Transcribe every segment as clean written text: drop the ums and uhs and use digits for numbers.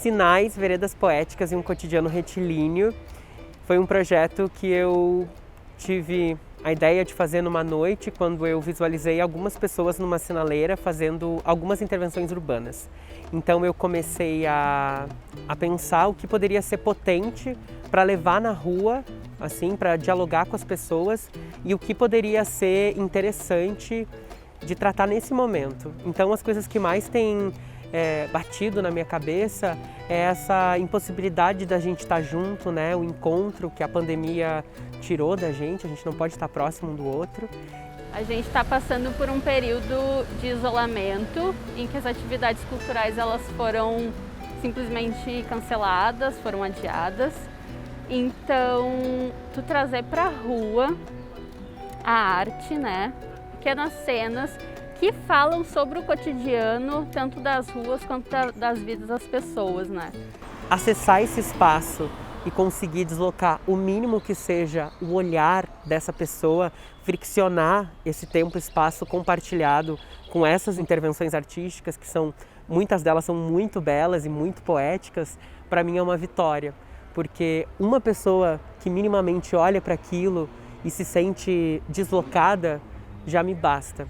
Sinais, Veredas Poéticas e um Cotidiano Retilíneo. Foi um projeto que eu tive a ideia de fazer numa noite quando eu visualizei algumas pessoas numa sinaleira fazendo algumas intervenções urbanas. Então eu comecei a pensar o que poderia ser potente para levar na rua, assim, para dialogar com as pessoas e o que poderia ser interessante de tratar nesse momento. Então as coisas que mais têm batido na minha cabeça é essa impossibilidade da gente estar junto, né? O encontro que a pandemia tirou da gente, a gente não pode estar próximo um do outro. A gente está passando por um período de isolamento em que as atividades culturais elas foram simplesmente canceladas, foram adiadas. Então, tu trazer para a rua a arte, né? Pequenas cenas que falam sobre o cotidiano, tanto das ruas quanto das vidas das pessoas, né? Acessar esse espaço e conseguir deslocar o mínimo que seja o olhar dessa pessoa, friccionar esse tempo e espaço compartilhado com essas intervenções artísticas, que muitas delas são muito belas e muito poéticas, para mim é uma vitória. Porque uma pessoa que minimamente olha para aquilo e se sente deslocada, já me basta.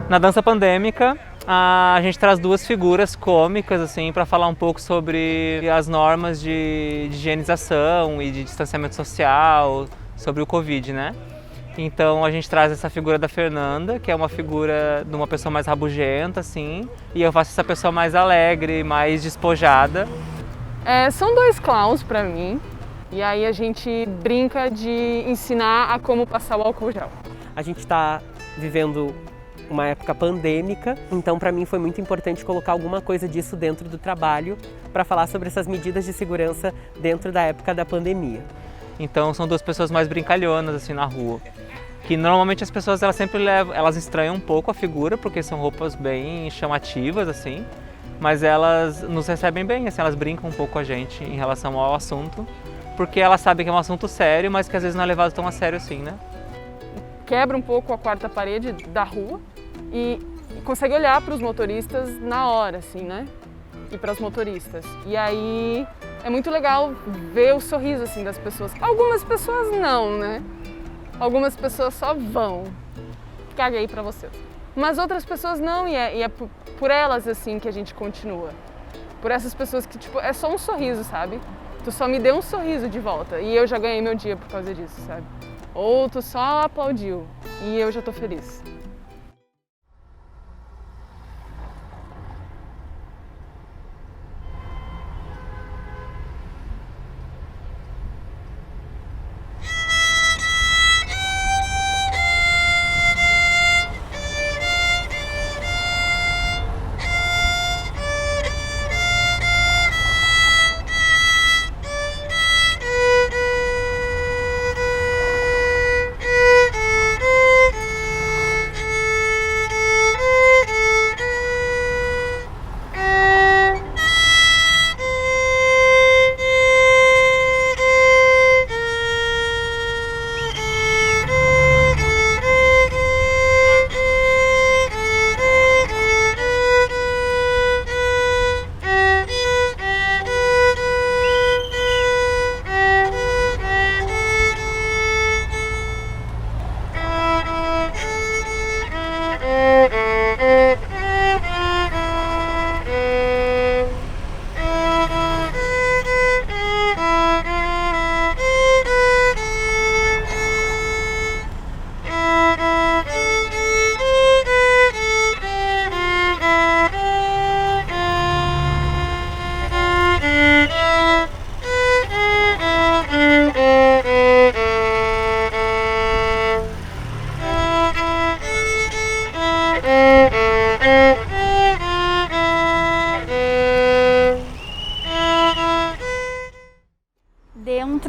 Na dança pandêmica, a gente traz duas figuras cômicas assim, para falar um pouco sobre as normas de higienização e de distanciamento social, sobre o Covid, né? Então a gente traz essa figura da Fernanda, que é uma figura de uma pessoa mais rabugenta, assim, e eu faço essa pessoa mais alegre, mais despojada. São dois clowns para mim, e aí a gente brinca de ensinar a como passar o álcool gel. A gente está vivendo uma época pandêmica, então para mim foi muito importante colocar alguma coisa disso dentro do trabalho para falar sobre essas medidas de segurança dentro da época da pandemia. Então são duas pessoas mais brincalhonas assim na rua, que normalmente as pessoas elas estranham um pouco a figura porque são roupas bem chamativas assim, mas elas nos recebem bem, assim, elas brincam um pouco com a gente em relação ao assunto, porque elas sabem que é um assunto sério, mas que às vezes não é levado tão a sério assim, né? Quebra um pouco a quarta parede da rua e consegue olhar para os motoristas na hora, assim, né? E para as motoristas. E aí é muito legal ver o sorriso, assim, das pessoas. Algumas pessoas não, né? Algumas pessoas só vão. Caguei para vocês. Mas outras pessoas não, e é por elas, assim, que a gente continua. Por essas pessoas que, tipo, é só um sorriso, sabe? Tu só me deu um sorriso de volta e eu já ganhei meu dia por causa disso, sabe? Ou tu só aplaudiu e eu já tô feliz.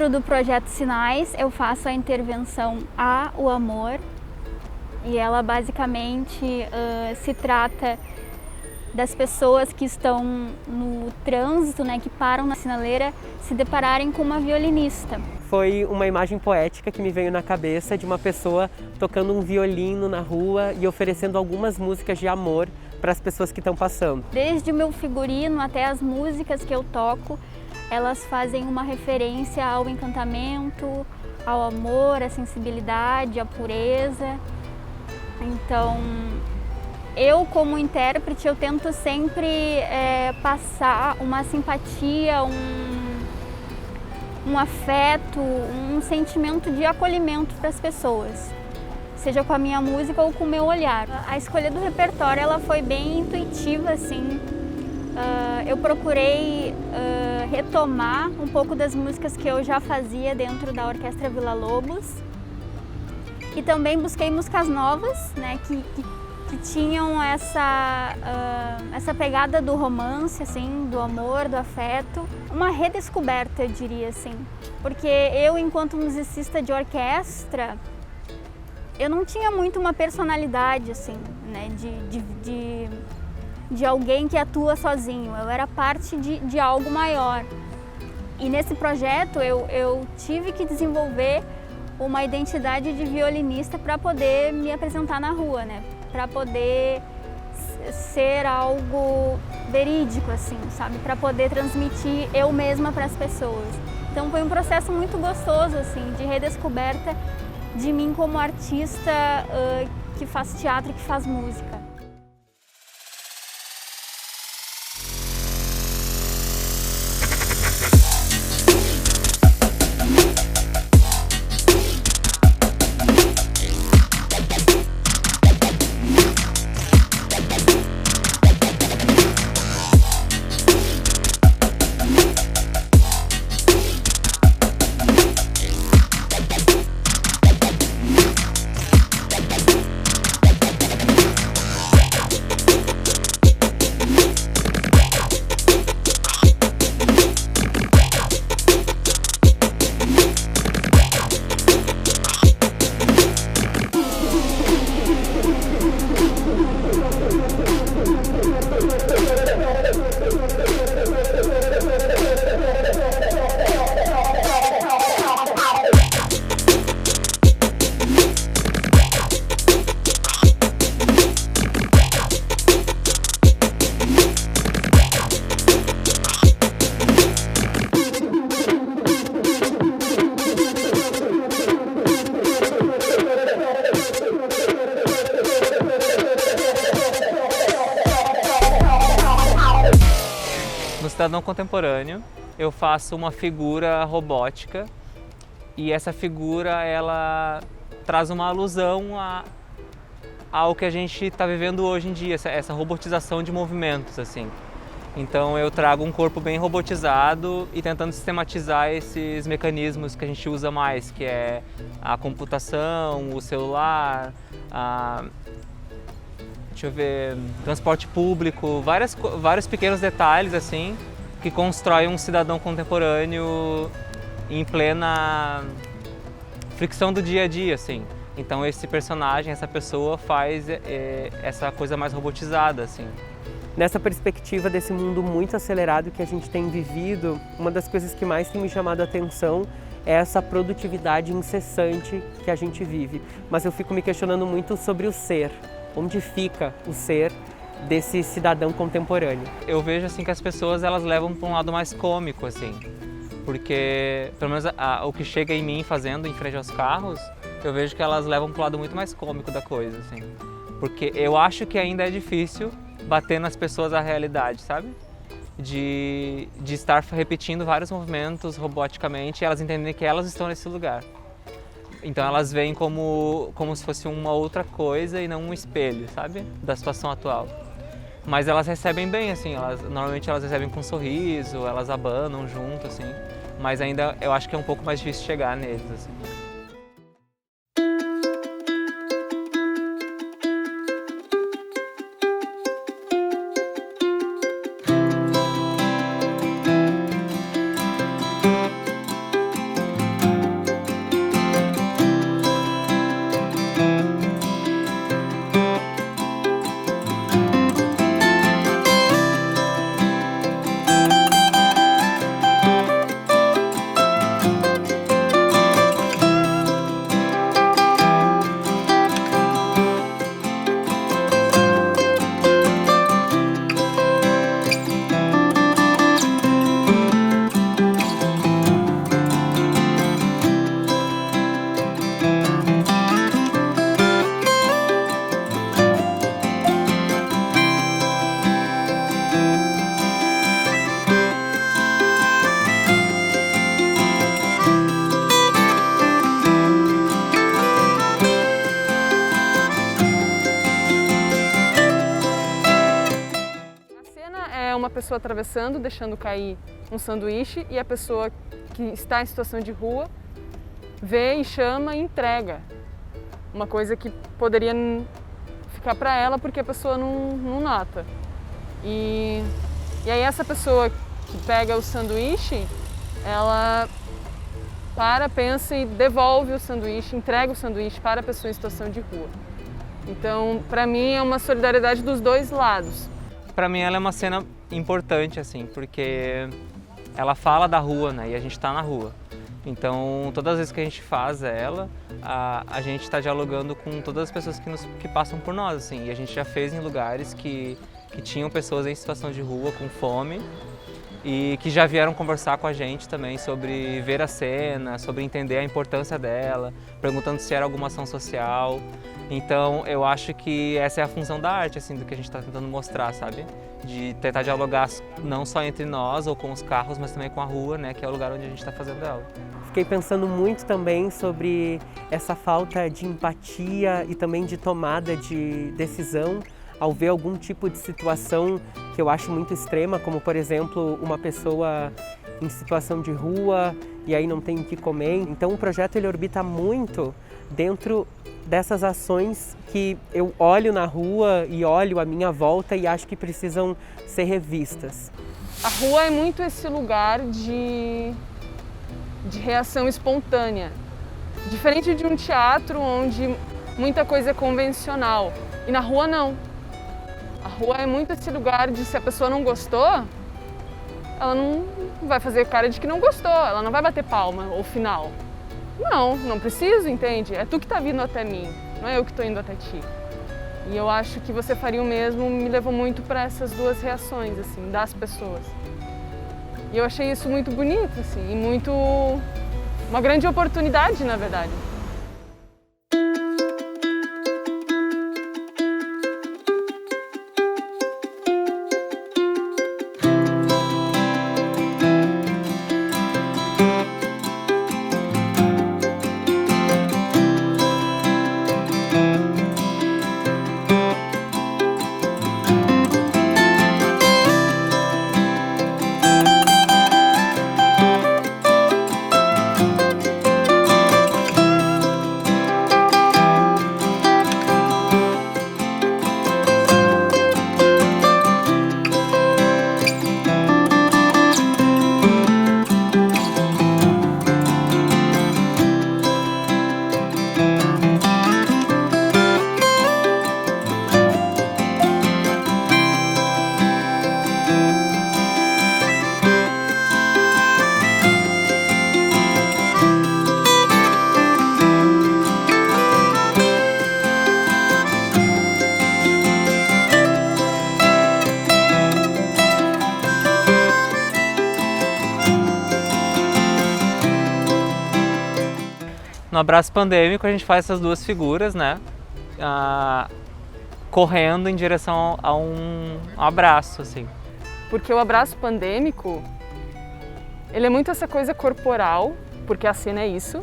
Dentro do projeto Sinais, eu faço a intervenção O Amor, e ela basicamente se trata das pessoas que estão no trânsito, né, que param na sinaleira, se depararem com uma violinista. Foi uma imagem poética que me veio na cabeça de uma pessoa tocando um violino na rua e oferecendo algumas músicas de amor para as pessoas que estão passando. Desde o meu figurino até as músicas que eu toco, elas fazem uma referência ao encantamento, ao amor, à sensibilidade, à pureza. Então, eu como intérprete, eu tento sempre passar uma simpatia, um afeto, um sentimento de acolhimento para as pessoas, seja com a minha música ou com o meu olhar. A escolha do repertório ela foi bem intuitiva, assim. Eu procurei retomar um pouco das músicas que eu já fazia dentro da Orquestra Villa Lobos e também busquei músicas novas, né, que tinham essa pegada do romance, assim, do amor, do afeto. Uma redescoberta, eu diria assim, porque eu, enquanto musicista de orquestra, eu não tinha muito uma personalidade, assim, né, de alguém que atua sozinho. Eu era parte de algo maior. E nesse projeto eu tive que desenvolver uma identidade de violinista para poder me apresentar na rua, né? Para poder ser algo verídico, assim, sabe? Para poder transmitir eu mesma para as pessoas. Então foi um processo muito gostoso, assim, de redescoberta de mim como artista que faz teatro e que faz música. Cidadão contemporâneo, eu faço uma figura robótica e essa figura ela traz uma alusão ao que a gente está vivendo hoje em dia, essa robotização de movimentos, assim. Então eu trago um corpo bem robotizado e tentando sistematizar esses mecanismos que a gente usa mais, que é a computação, o celular, transporte público, vários pequenos detalhes assim que constroem um cidadão contemporâneo em plena fricção do dia a dia, assim. Então esse personagem, essa pessoa faz essa coisa mais robotizada, assim. Nessa perspectiva desse mundo muito acelerado que a gente tem vivido, uma das coisas que mais tem me chamado a atenção é essa produtividade incessante que a gente vive. Mas eu fico me questionando muito sobre o ser. Onde fica o ser desse cidadão contemporâneo? Eu vejo assim que as pessoas elas levam para um lado mais cômico, assim, porque pelo menos o que chega em mim fazendo em frente aos carros, eu vejo que elas levam para o lado muito mais cômico da coisa, assim, porque eu acho que ainda é difícil bater nas pessoas a realidade, sabe? De estar repetindo vários movimentos roboticamente e elas entenderem que elas estão nesse lugar. Então elas veem como se fosse uma outra coisa e não um espelho, sabe? Da situação atual. Mas elas recebem bem, assim, normalmente elas recebem com um sorriso, elas abanam junto, assim. Mas ainda eu acho que é um pouco mais difícil chegar neles, assim. pessoa atravessando, deixando cair um sanduíche, e a pessoa que está em situação de rua vê e chama e entrega. Uma coisa que poderia ficar para ela porque a pessoa não nota. E aí essa pessoa que pega o sanduíche, ela pensa e devolve o sanduíche, entrega o sanduíche para a pessoa em situação de rua. Então, para mim, é uma solidariedade dos dois lados. Para mim, ela é uma cena importante, assim, porque ela fala da rua, né? E a gente está na rua. Então, todas as vezes que a gente faz ela, a gente está dialogando com todas as pessoas que passam por nós, assim. E a gente já fez em lugares que tinham pessoas em situação de rua, com fome, e que já vieram conversar com a gente também sobre ver a cena, sobre entender a importância dela, perguntando se era alguma ação social. Então, eu acho que essa é a função da arte, assim, do que a gente está tentando mostrar, sabe? De tentar dialogar não só entre nós ou com os carros, mas também com a rua, né? Que é o lugar onde a gente está fazendo ela. Fiquei pensando muito também sobre essa falta de empatia e também de tomada de decisão ao ver algum tipo de situação que eu acho muito extrema, como por exemplo uma pessoa em situação de rua e aí não tem o que comer. Então o projeto ele orbita muito dentro dessas ações que eu olho na rua e olho à minha volta e acho que precisam ser revistas. A rua é muito esse lugar de reação espontânea, diferente de um teatro onde muita coisa é convencional, e na rua não. A rua é muito esse lugar de, se a pessoa não gostou, ela não vai fazer cara de que não gostou, ela não vai bater palma ou final. Não preciso, entende? É tu que está vindo até mim, não é eu que estou indo até ti. E eu acho que Você Faria o Mesmo me levou muito para essas duas reações, assim, das pessoas. E eu achei isso muito bonito, assim, e uma grande oportunidade, na verdade. No Abraço Pandêmico a gente faz essas duas figuras, né? Correndo em direção a um abraço, assim. Porque o abraço pandêmico, ele é muito essa coisa corporal, porque a cena é isso.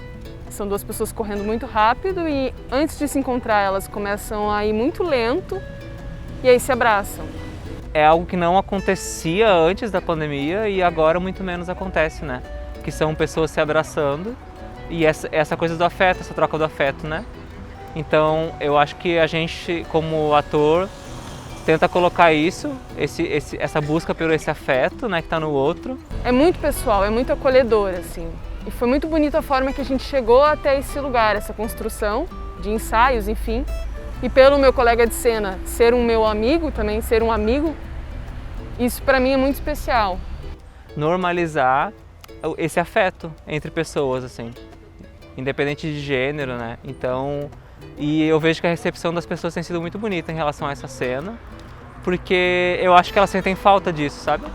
São duas pessoas correndo muito rápido e antes de se encontrar elas começam a ir muito lento e aí se abraçam. É algo que não acontecia antes da pandemia e agora muito menos acontece, né? Que são pessoas se abraçando e essa coisa do afeto, essa troca do afeto, né? Então eu acho que a gente, como ator, tenta colocar isso, essa busca por esse afeto, né, que está no outro. É muito pessoal, é muito acolhedor, assim. E foi muito bonita a forma que a gente chegou até esse lugar, essa construção de ensaios, enfim. E pelo meu colega de cena ser um meu amigo, também ser um amigo, isso para mim é muito especial. Normalizar esse afeto entre pessoas, assim, independente de gênero, né? Então, e eu vejo que a recepção das pessoas tem sido muito bonita em relação a essa cena, porque eu acho que elas sentem falta disso, sabe?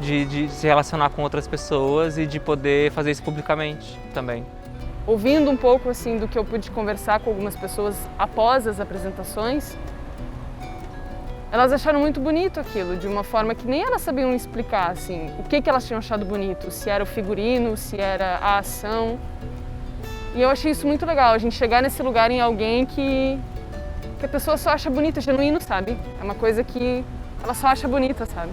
De se relacionar com outras pessoas e de poder fazer isso publicamente também. Ouvindo um pouco assim do que eu pude conversar com algumas pessoas após as apresentações, elas acharam muito bonito aquilo, de uma forma que nem elas sabiam explicar assim, o que elas tinham achado bonito, se era o figurino, se era a ação. E eu achei isso muito legal, a gente chegar nesse lugar em alguém que a pessoa só acha bonita, genuíno, sabe? É uma coisa que ela só acha bonita, sabe?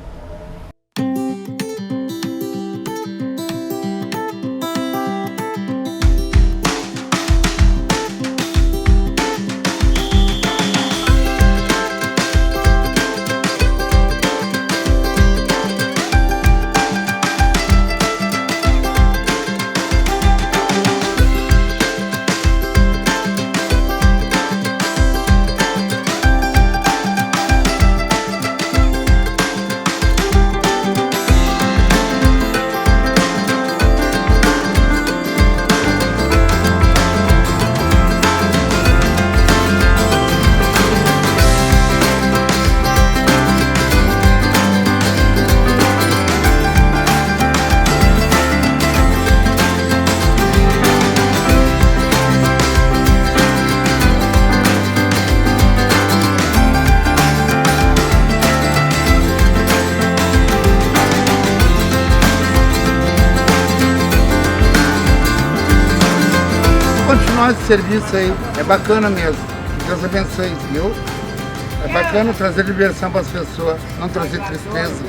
nós de serviço aí. É bacana mesmo. Deus abençoe, viu? É bacana trazer diversão para as pessoas, não trazer tristeza.